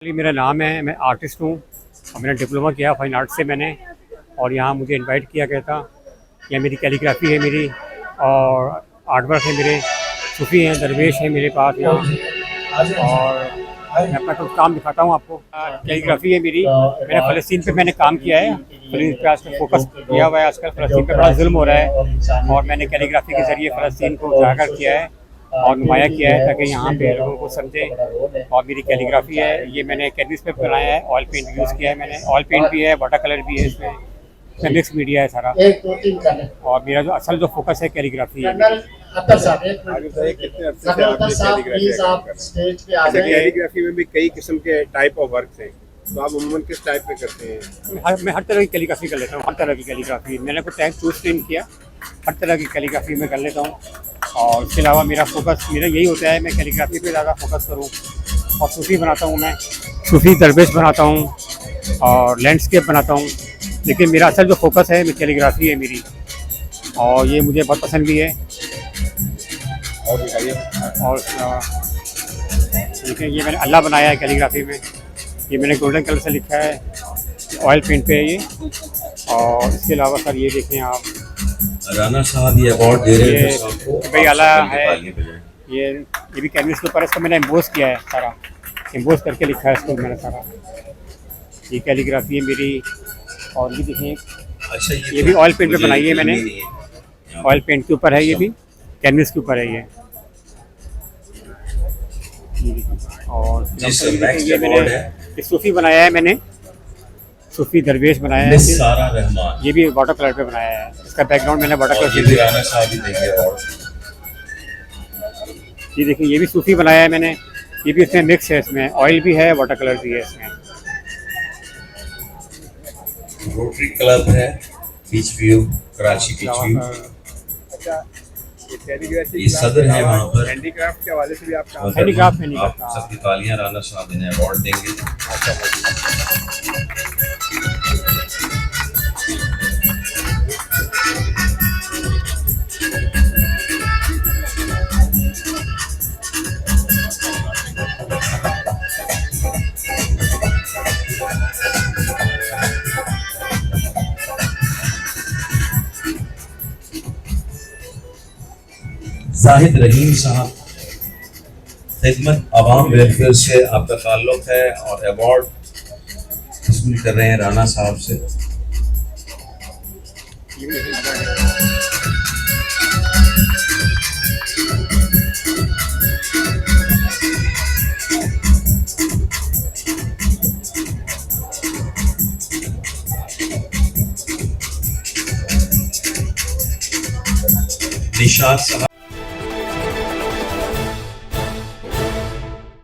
मेरा नाम है, मैं आर्टिस्ट हूँ और मैंने डिप्लोमा किया फाइन आर्ट से मैंने। और यहाँ मुझे इनवाइट किया गया था। यह मेरी कैलीग्राफी है मेरी, और आर्ट वर्क है मेरे, सूफी हैं, दरवेश है मेरे पास यहाँ। और मैं अपना कुछ काम दिखाता हूँ आपको। कैलीग्राफी है मेरी, मैंने फ़लस्तीन पे मैंने काम किया है। फ़लस्तीन पे आजकल फोकस किया हुआ है। आजकल फ़लस्तीन पे बड़ा जुल्म हो रहा है और मैंने कैलीग्राफी के ज़रिए फ़लस्तीन को उजागर किया है और नुमाया किया है ताकि यहाँ पे लोगों को समझे। और मेरी कैलीग्राफी है, ये मैंने कैनवस पे बनाया है, ऑयल पेंट यूज़ किया है मैंने। ऑयल पेंट भी है, वाटर कलर भी है इसमें मिक्स मीडिया है सारा। और मेरा जो असल जो फोकस है कैलीग्राफी है। कैलीग्राफी में भी कई किस्म के टाइप ऑफ वर्क हैं, तो आप उम्मन किस टाइप में करते हैं? मैं हर तरह की कैलीग्राफी कर लेता हूँ, हर तरह की कैलीग्राफी। मैंने कोई टैग चूज नहीं किया, हर तरह की कैलीग्राफी में कर लेता हूँ। और इसके अलावा मेरा फोकस मेरा यही होता है, मैं कैलीग्राफी पे ज़्यादा फोकस करूँ। और सूफी बनाता हूँ मैं, सूफी दरवेश बनाता हूँ और लैंडस्केप बनाता हूँ। लेकिन मेरा असल जो फोकस है मैं कैलीग्राफी है मेरी, और ये मुझे बहुत पसंद भी है। और दिखाइए। और देखिए ये मैंने अल्लाह बनाया है कैलीग्राफी में। ये मैंने गोल्डन कलर से लिखा है, ऑयल पेंट पे है ये। और इसके अलावा सर ये देखें आप, राना साहब ये अवार्ड दे रहे हैं सबको। भाई आला है ये भी कैनवस के ऊपर है। इसको मैंने एम्बोस किया है सारा, एम्बोस करके लिखा है इसको मैंने सारा। ये कैलीग्राफी है मेरी। और ये देखें, अच्छा ये भी ऑयल पेंट पे बनाई है मैंने, ऑयल पेंट के ऊपर है, ये भी कैनवस के ऊपर है ये। और ये मैंने सूफी बनाया है मैंने, सूफी दरवेश बनाया है। सारा रहमान ये भी वाटर कलर पे बनाया है, इसका बैकग्राउंड मैंने वाटर कलर से ये राना साहब ही देंगे अवार्ड। ये देखिए ये भी सूफी बनाया है मैंने। ये भी इसमें मिक्स है, इसमें ऑयल भी है, वाटर कलर भी है इसमें। रोटरी क्लब है, beach view, Karachi beach view. अच्छा, कैलीग्राफी ये सदर है वहाँ पर। हैंडीक्राफ्ट के हवाले से भी आप काम हैंडीक्राफ्ट में नहीं आप करता। सबकी तालियां, राना साहब इन्हें अवार्ड देंगे। जाहिद रहीम साहब, खिदमत अवाम वेलफेयर से आपका ताल्लुक है और अवार्ड वसूल कर रहे हैं राना साहब से। निशात साहब